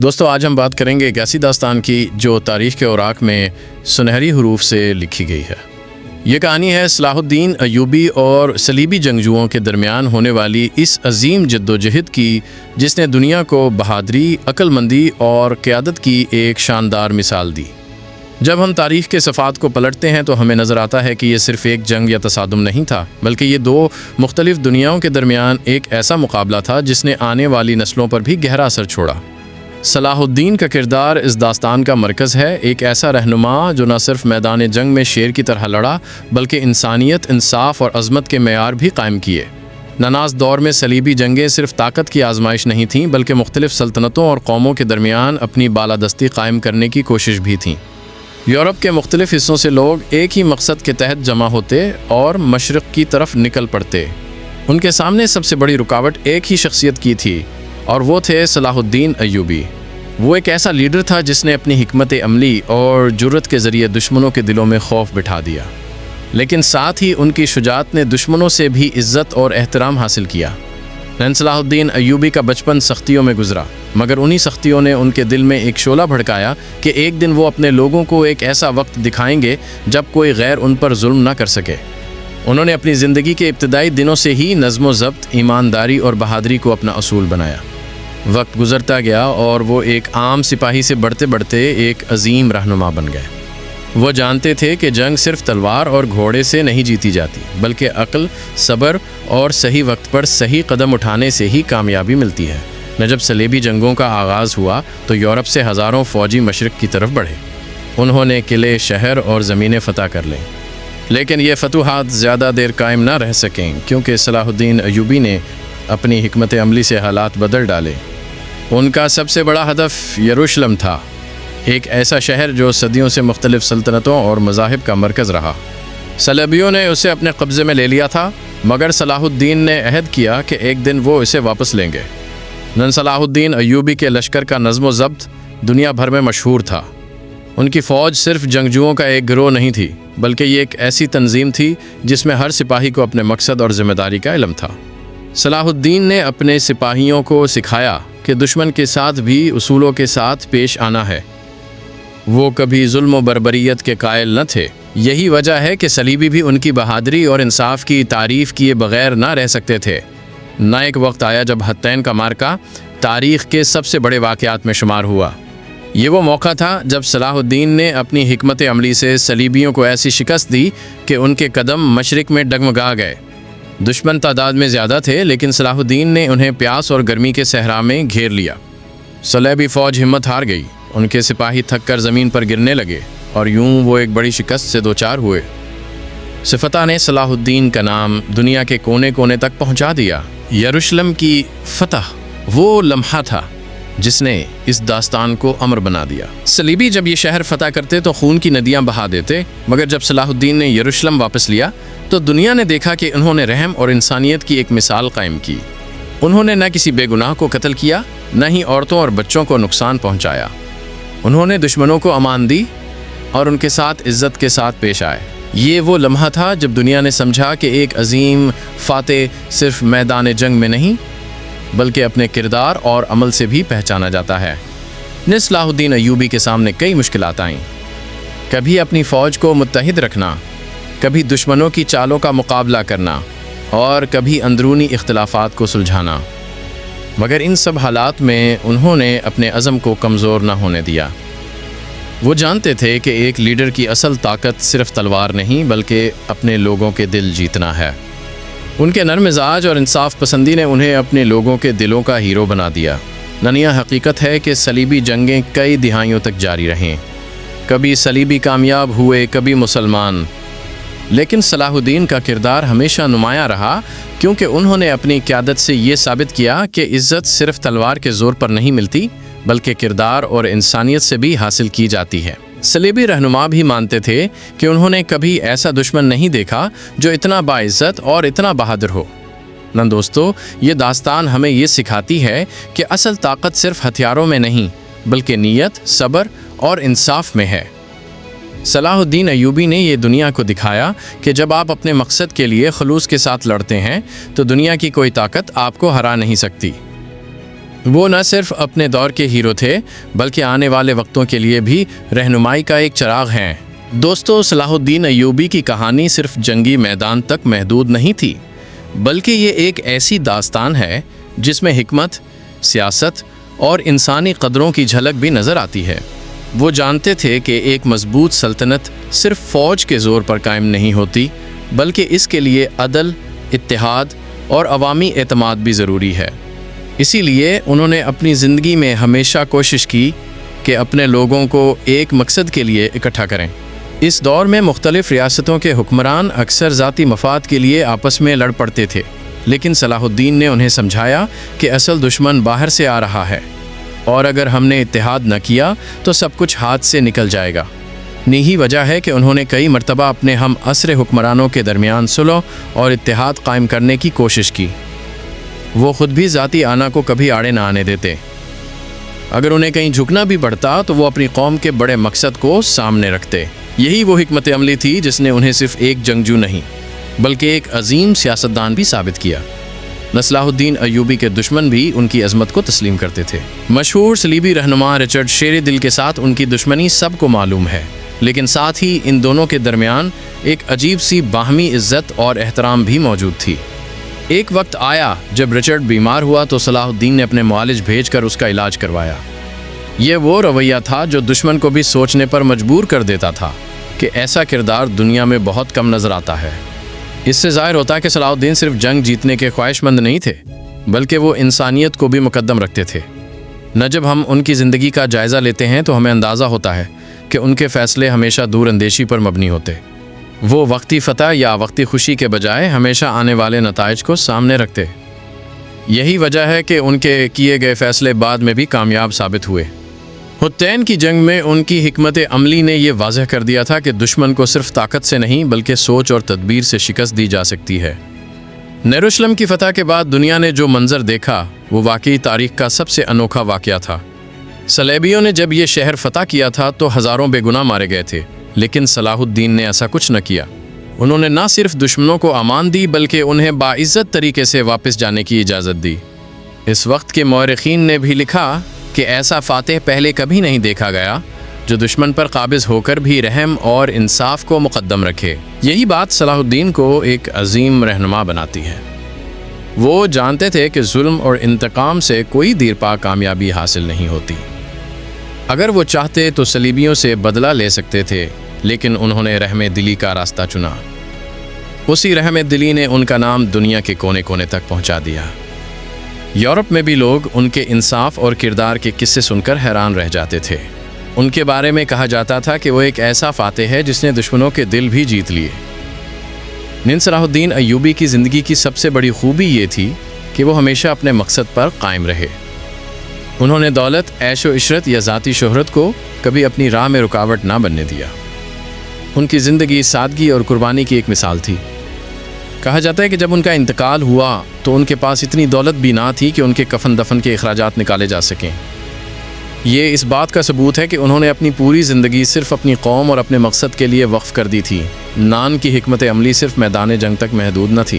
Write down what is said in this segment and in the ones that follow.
دوستو آج ہم بات کریں گے ایک ایسی داستان کی جو تاریخ کے اوراق میں سنہری حروف سے لکھی گئی ہے۔ یہ کہانی ہے صلاح الدین ایوبی اور صلیبی جنگجوؤں کے درمیان ہونے والی اس عظیم جدوجہد کی، جس نے دنیا کو بہادری، عقل مندی اور قیادت کی ایک شاندار مثال دی۔ جب ہم تاریخ کے صفحات کو پلٹتے ہیں تو ہمیں نظر آتا ہے کہ یہ صرف ایک جنگ یا تصادم نہیں تھا، بلکہ یہ دو مختلف دنیاؤں کے درمیان ایک ایسا مقابلہ تھا جس نے آنے والی نسلوں پر بھی گہرا اثر چھوڑا۔ صلاح الدین کا کردار اس داستان کا مرکز ہے، ایک ایسا رہنما جو نہ صرف میدان جنگ میں شیر کی طرح لڑا، بلکہ انسانیت، انصاف اور عظمت کے معیار بھی قائم کیے۔ نناس دور میں صلیبی جنگیں صرف طاقت کی آزمائش نہیں تھیں، بلکہ مختلف سلطنتوں اور قوموں کے درمیان اپنی بالادستی قائم کرنے کی کوشش بھی تھیں۔ یورپ کے مختلف حصوں سے لوگ ایک ہی مقصد کے تحت جمع ہوتے اور مشرق کی طرف نکل پڑتے۔ ان کے سامنے سب سے بڑی رکاوٹ ایک ہی شخصیت کی تھی، اور وہ تھے صلاح الدین ایوبی۔ وہ ایک ایسا لیڈر تھا جس نے اپنی حکمت عملی اور جرأت کے ذریعے دشمنوں کے دلوں میں خوف بٹھا دیا، لیکن ساتھ ہی ان کی شجاعت نے دشمنوں سے بھی عزت اور احترام حاصل کیا۔ صلاح الدین ایوبی کا بچپن سختیوں میں گزرا، مگر انہی سختیوں نے ان کے دل میں ایک شعلہ بھڑکایا کہ ایک دن وہ اپنے لوگوں کو ایک ایسا وقت دکھائیں گے جب کوئی غیر ان پر ظلم نہ کر سکے۔ انہوں نے اپنی زندگی کے ابتدائی دنوں سے ہی نظم و ضبط، ایمانداری اور بہادری کو اپنا اصول بنایا۔ وقت گزرتا گیا اور وہ ایک عام سپاہی سے بڑھتے بڑھتے ایک عظیم رہنما بن گئے۔ وہ جانتے تھے کہ جنگ صرف تلوار اور گھوڑے سے نہیں جیتی جاتی، بلکہ عقل، صبر اور صحیح وقت پر صحیح قدم اٹھانے سے ہی کامیابی ملتی ہے۔ جب صلیبی جنگوں کا آغاز ہوا تو یورپ سے ہزاروں فوجی مشرق کی طرف بڑھے۔ انہوں نے قلعے، شہر اور زمینیں فتح کر لیں، لیکن یہ فتوحات زیادہ دیر قائم نہ رہ سکیں، کیونکہ صلاح الدین ایوبی نے اپنی حکمت عملی سے حالات بدل ڈالے۔ ان کا سب سے بڑا ہدف یروشلم تھا، ایک ایسا شہر جو صدیوں سے مختلف سلطنتوں اور مذاہب کا مرکز رہا۔ صلیبیوں نے اسے اپنے قبضے میں لے لیا تھا، مگر صلاح الدین نے عہد کیا کہ ایک دن وہ اسے واپس لیں گے۔ صلاح الدین ایوبی کے لشکر کا نظم و ضبط دنیا بھر میں مشہور تھا۔ ان کی فوج صرف جنگجوؤں کا ایک گروہ نہیں تھی، بلکہ یہ ایک ایسی تنظیم تھی جس میں ہر سپاہی کو اپنے مقصد اور ذمہ داری کا علم تھا۔ صلاح الدین نے اپنے سپاہیوں کو سکھایا کہ دشمن کے ساتھ بھی اصولوں کے ساتھ پیش آنا ہے۔ وہ کبھی ظلم و بربریت کے قائل نہ تھے۔ یہی وجہ ہے کہ صلیبی بھی ان کی بہادری اور انصاف کی تعریف کیے بغیر نہ رہ سکتے تھے۔ نہ ایک وقت آیا جب حطین کا معرکہ تاریخ کے سب سے بڑے واقعات میں شمار ہوا۔ یہ وہ موقع تھا جب صلاح الدین نے اپنی حکمت عملی سے صلیبیوں کو ایسی شکست دی کہ ان کے قدم مشرق میں ڈگمگا گئے۔ دشمن تعداد میں زیادہ تھے، لیکن صلاح الدین نے انہیں پیاس اور گرمی کے صحرا میں گھیر لیا۔ صلیبی فوج ہمت ہار گئی، ان کے سپاہی تھک کر زمین پر گرنے لگے، اور یوں وہ ایک بڑی شکست سے دوچار ہوئے۔ اس فتح نے صلاح الدین کا نام دنیا کے کونے کونے تک پہنچا دیا۔ یروشلم کی فتح وہ لمحہ تھا جس نے اس داستان کو امر بنا دیا۔ صلیبی جب یہ شہر فتح کرتے تو خون کی ندیاں بہا دیتے، مگر جب صلاح الدین نے یروشلم واپس لیا تو دنیا نے دیکھا کہ انہوں نے رحم اور انسانیت کی ایک مثال قائم کی۔ انہوں نے نہ کسی بے گناہ کو قتل کیا، نہ ہی عورتوں اور بچوں کو نقصان پہنچایا۔ انہوں نے دشمنوں کو امان دی اور ان کے ساتھ عزت کے ساتھ پیش آئے۔ یہ وہ لمحہ تھا جب دنیا نے سمجھا کہ ایک عظیم فاتح صرف میدان جنگ میں نہیں، بلکہ اپنے کردار اور عمل سے بھی پہچانا جاتا ہے۔ صلاح الدین ایوبی کے سامنے کئی مشکلات آئیں، کبھی اپنی فوج کو متحد رکھنا، کبھی دشمنوں کی چالوں کا مقابلہ کرنا، اور کبھی اندرونی اختلافات کو سلجھانا، مگر ان سب حالات میں انہوں نے اپنے عزم کو کمزور نہ ہونے دیا۔ وہ جانتے تھے کہ ایک لیڈر کی اصل طاقت صرف تلوار نہیں، بلکہ اپنے لوگوں کے دل جیتنا ہے۔ ان کے نرم مزاج اور انصاف پسندی نے انہیں اپنے لوگوں کے دلوں کا ہیرو بنا دیا۔ یہ حقیقت ہے کہ صلیبی جنگیں کئی دہائیوں تک جاری رہیں، کبھی صلیبی کامیاب ہوئے، کبھی مسلمان، لیکن صلاح الدین کا کردار ہمیشہ نمایاں رہا، کیونکہ انہوں نے اپنی قیادت سے یہ ثابت کیا کہ عزت صرف تلوار کے زور پر نہیں ملتی، بلکہ کردار اور انسانیت سے بھی حاصل کی جاتی ہے۔ صلیبی رہنما بھی مانتے تھے کہ انہوں نے کبھی ایسا دشمن نہیں دیکھا جو اتنا باعزت اور اتنا بہادر ہو۔ دوستو، یہ داستان ہمیں یہ سکھاتی ہے کہ اصل طاقت صرف ہتھیاروں میں نہیں، بلکہ نیت، صبر اور انصاف میں ہے۔ صلاح الدین ایوبی نے یہ دنیا کو دکھایا کہ جب آپ اپنے مقصد کے لیے خلوص کے ساتھ لڑتے ہیں تو دنیا کی کوئی طاقت آپ کو ہرا نہیں سکتی۔ وہ نہ صرف اپنے دور کے ہیرو تھے بلکہ آنے والے وقتوں کے لیے بھی رہنمائی کا ایک چراغ ہیں۔ دوستو، صلاح الدین ایوبی کی کہانی صرف جنگی میدان تک محدود نہیں تھی، بلکہ یہ ایک ایسی داستان ہے جس میں حکمت، سیاست اور انسانی قدروں کی جھلک بھی نظر آتی ہے۔ وہ جانتے تھے کہ ایک مضبوط سلطنت صرف فوج کے زور پر قائم نہیں ہوتی، بلکہ اس کے لیے عدل، اتحاد اور عوامی اعتماد بھی ضروری ہے۔ اسی لیے انہوں نے اپنی زندگی میں ہمیشہ کوشش کی کہ اپنے لوگوں کو ایک مقصد کے لیے اکٹھا کریں۔ اس دور میں مختلف ریاستوں کے حکمران اکثر ذاتی مفاد کے لیے آپس میں لڑ پڑتے تھے، لیکن صلاح الدین نے انہیں سمجھایا کہ اصل دشمن باہر سے آ رہا ہے، اور اگر ہم نے اتحاد نہ کیا تو سب کچھ ہاتھ سے نکل جائے گا۔ یہی وجہ ہے کہ انہوں نے کئی مرتبہ اپنے ہم عصر حکمرانوں کے درمیان صلح اور اتحاد قائم کرنے کی کوشش کی۔ وہ خود بھی ذاتی آنا کو کبھی آڑے نہ آنے دیتے۔ اگر انہیں کہیں جھکنا بھی پڑتا تو وہ اپنی قوم کے بڑے مقصد کو سامنے رکھتے۔ یہی وہ حکمت عملی تھی جس نے انہیں صرف ایک جنگجو نہیں بلکہ ایک عظیم سیاستدان بھی ثابت کیا۔ صلاح الدین ایوبی کے دشمن بھی ان کی عظمت کو تسلیم کرتے تھے۔ مشہور صلیبی رہنما رچرڈ شیر دل کے ساتھ ان کی دشمنی سب کو معلوم ہے، لیکن ساتھ ہی ان دونوں کے درمیان ایک عجیب سی باہمی عزت اور احترام بھی موجود تھی۔ ایک وقت آیا جب رچرڈ بیمار ہوا تو صلاح الدین نے اپنے معالج بھیج کر اس کا علاج کروایا۔ یہ وہ رویہ تھا جو دشمن کو بھی سوچنے پر مجبور کر دیتا تھا کہ ایسا کردار دنیا میں بہت کم نظر آتا ہے۔ اس سے ظاہر ہوتا ہے کہ صلاح الدین صرف جنگ جیتنے کے خواہش مند نہیں تھے، بلکہ وہ انسانیت کو بھی مقدم رکھتے تھے۔ نہ جب ہم ان کی زندگی کا جائزہ لیتے ہیں تو ہمیں اندازہ ہوتا ہے کہ ان کے فیصلے ہمیشہ دور اندیشی پر مبنی ہوتے۔ وہ وقتی فتح یا وقتی خوشی کے بجائے ہمیشہ آنے والے نتائج کو سامنے رکھتے۔ یہی وجہ ہے کہ ان کے کیے گئے فیصلے بعد میں بھی کامیاب ثابت ہوئے۔ حطین کی جنگ میں ان کی حکمت عملی نے یہ واضح کر دیا تھا کہ دشمن کو صرف طاقت سے نہیں بلکہ سوچ اور تدبیر سے شکست دی جا سکتی ہے۔ یروشلم کی فتح کے بعد دنیا نے جو منظر دیکھا وہ واقعی تاریخ کا سب سے انوکھا واقعہ تھا۔ صلیبیوں نے جب یہ شہر فتح کیا تھا تو ہزاروں بے گناہ مارے گئے تھے، لیکن صلاح الدین نے ایسا کچھ نہ کیا۔ انہوں نے نہ صرف دشمنوں کو امان دی بلکہ انہیں باعزت طریقے سے واپس جانے کی اجازت دی۔ اس وقت کے مورخین نے بھی لکھا کہ ایسا فاتح پہلے کبھی نہیں دیکھا گیا جو دشمن پر قابض ہو کر بھی رحم اور انصاف کو مقدم رکھے۔ یہی بات صلاح الدین کو ایک عظیم رہنما بناتی ہے۔ وہ جانتے تھے کہ ظلم اور انتقام سے کوئی دیر پا کامیابی حاصل نہیں ہوتی۔ اگر وہ چاہتے تو صلیبیوں سے بدلہ لے سکتے تھے، لیکن انہوں نے رحم دلی کا راستہ چنا۔ اسی رحم دلی نے ان کا نام دنیا کے کونے کونے تک پہنچا دیا۔ یورپ میں بھی لوگ ان کے انصاف اور کردار کے قصے سن کر حیران رہ جاتے تھے۔ ان کے بارے میں کہا جاتا تھا کہ وہ ایک ایسا فاتح ہے جس نے دشمنوں کے دل بھی جیت لیے۔ صلاح الدین ایوبی کی زندگی کی سب سے بڑی خوبی یہ تھی کہ وہ ہمیشہ اپنے مقصد پر قائم رہے۔ انہوں نے دولت، عیش و عشرت یا ذاتی شہرت کو کبھی اپنی راہ میں رکاوٹ نہ بننے دیا۔ ان کی زندگی سادگی اور قربانی کی ایک مثال تھی۔ کہا جاتا ہے کہ جب ان کا انتقال ہوا تو ان کے پاس اتنی دولت بھی نہ تھی کہ ان کے کفن دفن کے اخراجات نکالے جا سکیں۔ یہ اس بات کا ثبوت ہے کہ انہوں نے اپنی پوری زندگی صرف اپنی قوم اور اپنے مقصد کے لیے وقف کر دی تھی۔ ان کی حکمت عملی صرف میدان جنگ تک محدود نہ تھی،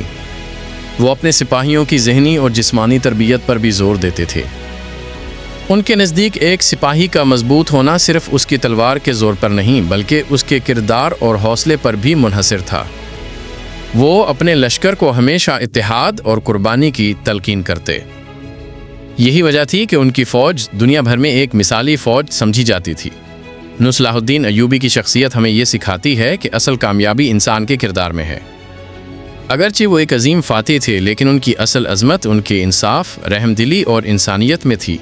وہ اپنے سپاہیوں کی ذہنی اور جسمانی تربیت پر بھی زور دیتے تھے۔ ان کے نزدیک ایک سپاہی کا مضبوط ہونا صرف اس کی تلوار کے زور پر نہیں بلکہ اس کے کردار اور حوصلے پر بھی منحصر تھا۔ وہ اپنے لشکر کو ہمیشہ اتحاد اور قربانی کی تلقین کرتے۔ یہی وجہ تھی کہ ان کی فوج دنیا بھر میں ایک مثالی فوج سمجھی جاتی تھی۔ صلاح الدین ایوبی کی شخصیت ہمیں یہ سکھاتی ہے کہ اصل کامیابی انسان کے کردار میں ہے۔ اگرچہ وہ ایک عظیم فاتح تھے، لیکن ان کی اصل عظمت ان کے انصاف، رحم دلی اور انسانیت میں تھی۔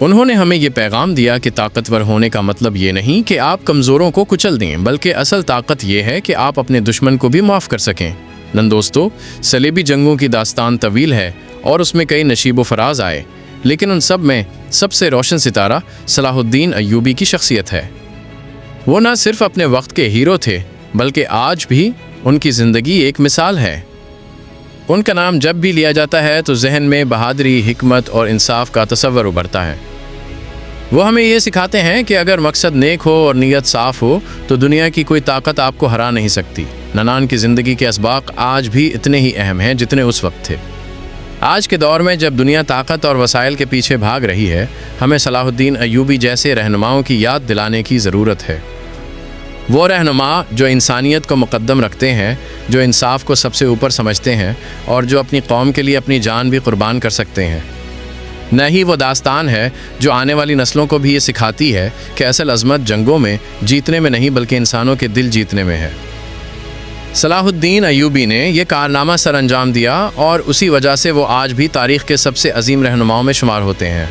انہوں نے ہمیں یہ پیغام دیا کہ طاقتور ہونے کا مطلب یہ نہیں کہ آپ کمزوروں کو کچل دیں، بلکہ اصل طاقت یہ ہے کہ آپ اپنے دشمن کو بھی معاف کر سکیں۔ دوستو، صلیبی جنگوں کی داستان طویل ہے اور اس میں کئی نشیب و فراز آئے، لیکن ان سب میں سب سے روشن ستارہ صلاح الدین ایوبی کی شخصیت ہے۔ وہ نہ صرف اپنے وقت کے ہیرو تھے بلکہ آج بھی ان کی زندگی ایک مثال ہے۔ ان کا نام جب بھی لیا جاتا ہے تو ذہن میں بہادری، حکمت اور انصاف کا تصور ابھرتا ہے۔ وہ ہمیں یہ سکھاتے ہیں کہ اگر مقصد نیک ہو اور نیت صاف ہو تو دنیا کی کوئی طاقت آپ کو ہرا نہیں سکتی۔ ننان کی زندگی کے اسباق آج بھی اتنے ہی اہم ہیں جتنے اس وقت تھے۔ آج کے دور میں جب دنیا طاقت اور وسائل کے پیچھے بھاگ رہی ہے، ہمیں صلاح الدین ایوبی جیسے رہنماؤں کی یاد دلانے کی ضرورت ہے۔ وہ رہنما جو انسانیت کو مقدم رکھتے ہیں، جو انصاف کو سب سے اوپر سمجھتے ہیں اور جو اپنی قوم کے لیے اپنی جان بھی قربان کر سکتے ہیں۔ نہ ہی وہ داستان ہے جو آنے والی نسلوں کو بھی یہ سکھاتی ہے کہ اصل عظمت جنگوں میں جیتنے میں نہیں بلکہ انسانوں کے دل جیتنے میں ہے۔ صلاح الدین ایوبی نے یہ کارنامہ سر انجام دیا اور اسی وجہ سے وہ آج بھی تاریخ کے سب سے عظیم رہنماؤں میں شمار ہوتے ہیں۔